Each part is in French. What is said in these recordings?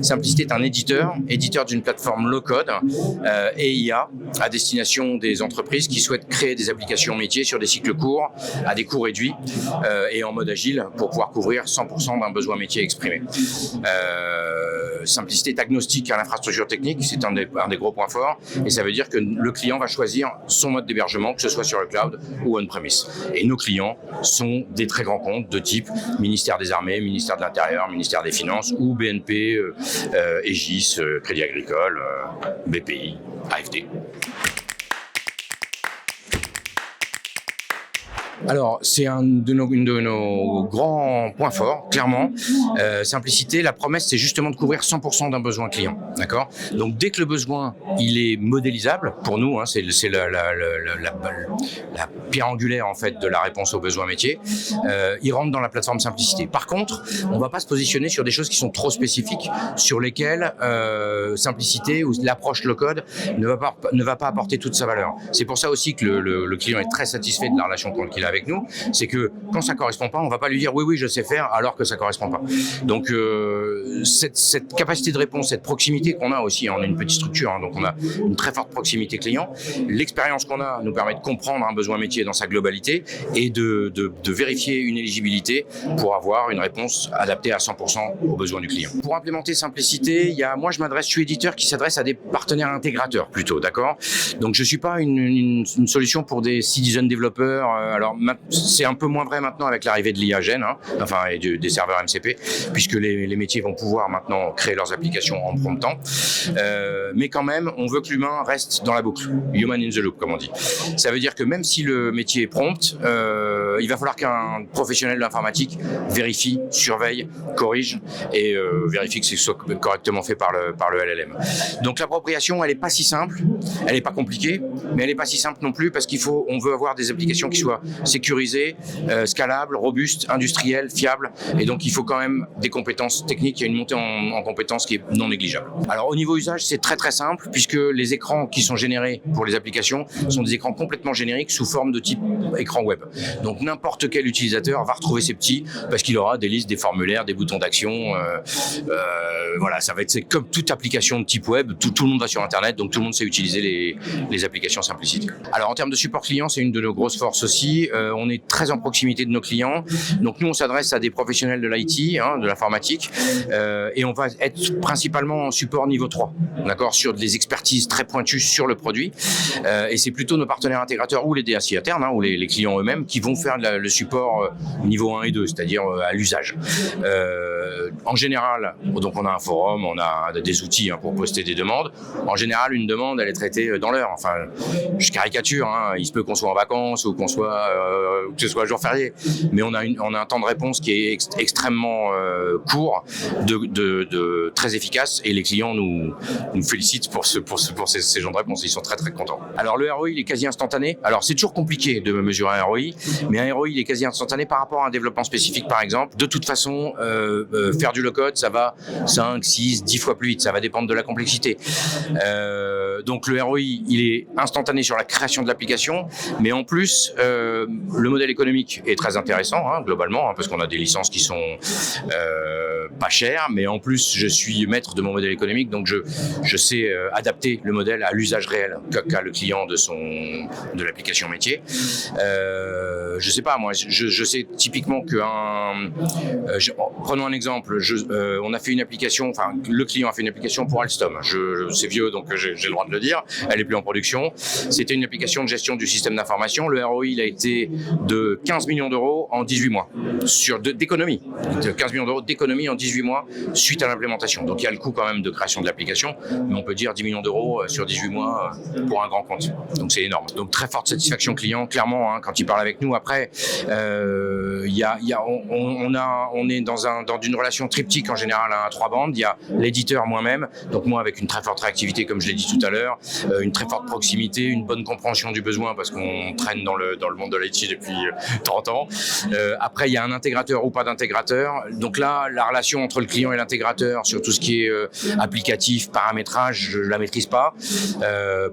Simplicité est un éditeur d'une plateforme low-code et IA à destination des entreprises qui souhaitent créer des applications métiers sur des cycles courts, à des coûts réduits et en mode agile pour pouvoir couvrir 100% d'un besoin métier exprimé. Simplicité est agnostique à l'infrastructure technique, c'est un des gros points forts, et ça veut dire que le client va choisir son mode d'hébergement, que ce soit sur le cloud ou on-premise. Et nos clients sont des très grands comptes de type ministère des Armées, ministère de l'Intérieur, ministère des Finances ou BNP, Aegis, Crédit Agricole, BPI, AFD. Alors, c'est un de nos grands points forts, clairement. Simplicité, la promesse, c'est justement de couvrir 100% d'un besoin client. D'accord ? Donc, dès que le besoin, il est modélisable, pour nous, c'est la pierre angulaire, en fait, de la réponse aux besoins métiers, il rentre dans la plateforme Simplicité. Par contre, on ne va pas se positionner sur des choses qui sont trop spécifiques, sur lesquelles Simplicité ou l'approche low-code ne va pas apporter toute sa valeur. C'est pour ça aussi que le client est très satisfait de la relation qu'il a avec nous, c'est que quand ça correspond pas, on va pas lui dire oui je sais faire alors que ça correspond pas. Donc cette capacité de réponse, cette proximité qu'on a aussi, on est une petite structure, donc on a une très forte proximité client. L'expérience qu'on a nous permet de comprendre un besoin métier dans sa globalité et de vérifier une éligibilité pour avoir une réponse adaptée à 100% aux besoins du client. Pour implémenter Simplicité, je suis éditeur qui s'adresse à des partenaires intégrateurs plutôt, d'accord ? Donc je suis pas une solution pour des citizen développeurs. Alors c'est un peu moins vrai maintenant avec l'arrivée de l'IA Gen, et des serveurs MCP, puisque les métiers vont pouvoir maintenant créer leurs applications en promptant. Mais quand même, on veut que l'humain reste dans la boucle, human in the loop, comme on dit. Ça veut dire que même si le métier est prompt, il va falloir qu'un professionnel de l'informatique vérifie, surveille, corrige et vérifie que c'est soit correctement fait par le LLM. Donc l'appropriation, elle n'est pas si simple, elle n'est pas compliquée, mais elle n'est pas si simple non plus parce on veut avoir des applications qui soient sécurisées, scalables, robustes, industrielles, fiables, et donc il faut quand même des compétences techniques. Il y a une montée en compétences qui est non négligeable. Alors au niveau usage, c'est très très simple puisque les écrans qui sont générés pour les applications sont des écrans complètement génériques sous forme de type écran web. Donc n'importe quel utilisateur va retrouver ces petits parce qu'il aura des listes, des formulaires, des boutons d'action. Voilà, c'est comme toute application de type web. Tout le monde va sur Internet, donc tout le monde sait utiliser les applications Simplicité. Alors en termes de support client, c'est une de nos grosses forces aussi. On est très en proximité de nos clients. Donc nous, on s'adresse à des professionnels de l'IT, de l'informatique, et on va être principalement en support niveau 3, d'accord, sur des expertises très pointues sur le produit. Et c'est plutôt nos partenaires intégrateurs ou les DSI internes, ou les clients eux-mêmes qui vont faire le support niveau 1 et 2, c'est-à-dire à l'usage. En général, donc on a un forum, on a des outils pour poster des demandes. En général, une demande, elle est traitée dans l'heure. Enfin, je caricature, il se peut qu'on soit en vacances ou que ce soit jour férié, mais on a un temps de réponse qui est extrêmement court, très efficace, et les clients nous félicitent pour ces gens de réponse. Ils sont très très contents. Alors le ROI, il est quasi instantané. Alors c'est toujours compliqué de mesurer un ROI, mais un ROI, il est quasi instantané par rapport à un développement spécifique, par exemple. De toute façon, faire du low-code, ça va 5, 6, 10 fois plus vite. Ça va dépendre de la complexité. Donc le ROI, il est instantané sur la création de l'application, mais en plus, le modèle économique est très intéressant, globalement, parce qu'on a des licences qui sont pas chères, mais en plus, je suis maître de mon modèle économique, donc je sais adapter le modèle à l'usage réel qu'a le client de l'application métier. Je sais pas, moi, je sais typiquement prenons un exemple, on a fait une application, le client a fait une application pour Alstom. C'est vieux, donc j'ai le droit de le dire. Elle est plus en production. C'était une application de gestion du système d'information. Le ROI, il a été de 15 millions d'euros en 18 mois d'économie. 15 millions d'euros d'économie en 18 mois suite à l'implémentation. Donc il y a le coût quand même de création de l'application, mais on peut dire 10 millions d'euros sur 18 mois pour un grand compte. Donc c'est énorme. Donc très forte satisfaction client, clairement, quand il parle avec nous. Après, on est dans une relation triptyque en général à 3 bandes. Il y a l'éditeur, moi-même, donc moi avec une très forte réactivité, comme je l'ai dit tout à l'heure, une très forte proximité, une bonne compréhension du besoin parce qu'on traîne dans le monde de l'IT depuis 30 ans. Après, il y a un intégrateur ou pas d'intégrateur. Donc là, la relation entre le client et l'intégrateur sur tout ce qui est applicatif, paramétrage, je la maîtrise pas.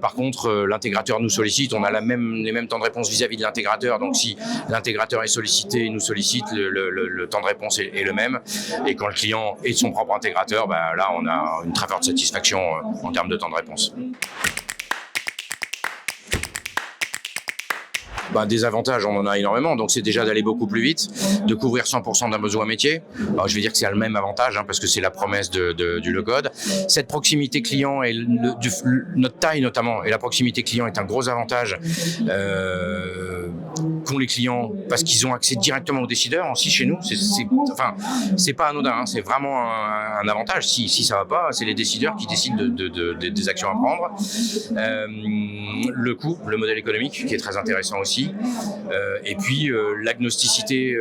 Par contre, l'intégrateur nous sollicite, on a les mêmes temps de réponse vis-à-vis de l'intégrateur. Donc si l'intégrateur est sollicité, il nous sollicite, le temps de réponse est le même. Et quand le client est de son propre intégrateur, là, on a une très forte satisfaction en termes de temps de réponse. Des avantages, on en a énormément. Donc, c'est déjà d'aller beaucoup plus vite, de couvrir 100% d'un besoin métier. Alors, je vais dire que c'est le même avantage, parce que c'est la promesse du low-code. Cette proximité client et notre taille notamment, et la proximité client est un gros avantage qu'ont les clients parce qu'ils ont accès directement aux décideurs aussi chez nous. C'est pas anodin, c'est vraiment un avantage. Si ça va pas, c'est les décideurs qui décident des actions à prendre. Le coût, le modèle économique qui est très intéressant aussi. Et puis l'agnosticité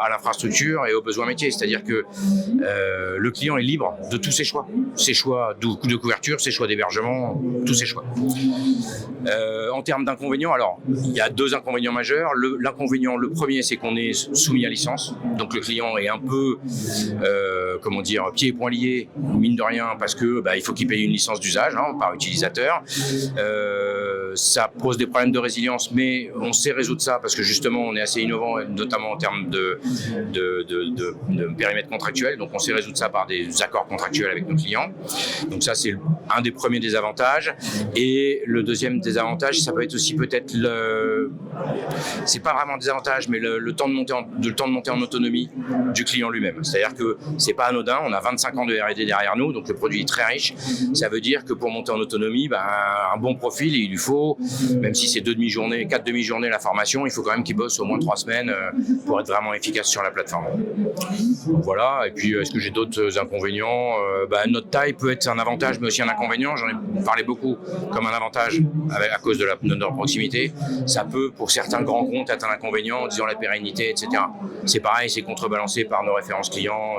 à l'infrastructure et aux besoins métiers, c'est-à-dire que le client est libre de tous ses choix de couverture, ses choix d'hébergement, tous ses choix. En termes d'inconvénients, alors il y a 2 inconvénients majeurs. L'inconvénient, le premier, c'est qu'on est soumis à licence, donc le client est un peu pieds et poings liés, mine de rien, parce que il faut qu'il paye une licence d'usage par utilisateur. Ça pose des problèmes de résilience, mais on sait résoudre ça parce que justement on est assez innovant, notamment en termes de périmètre contractuel. Donc on sait résoudre ça par des accords contractuels avec nos clients. Donc ça, c'est un des premiers désavantages. Et le deuxième désavantage, ça peut être aussi peut-être c'est pas vraiment un désavantage, mais le temps de monter en autonomie du client lui-même. C'est-à-dire que c'est pas anodin. On a 25 ans de R&D derrière nous, donc le produit est très riche. Ça veut dire que pour monter en autonomie, un bon profil, il lui faut, même si c'est 4 demi-journées la formation, il faut quand même qu'il bosse au moins 3 semaines pour être vraiment efficace sur la plateforme. Donc voilà. Et puis, est-ce que j'ai d'autres inconvénients ? Notre taille peut être un avantage, mais aussi un inconvénient. J'en ai parlé beaucoup comme un avantage à cause de notre proximité. Ça peut, pour certains grands comptes, être un inconvénient en disant la pérennité, etc. C'est pareil, c'est contrebalancé par nos références clients,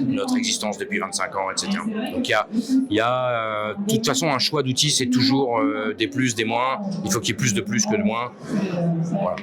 notre existence depuis 25 ans, etc. Donc il y a de toute façon un choix d'outils, c'est toujours des plus, des moins. Il faut qu'il y ait plus de plus que de moins. Voilà.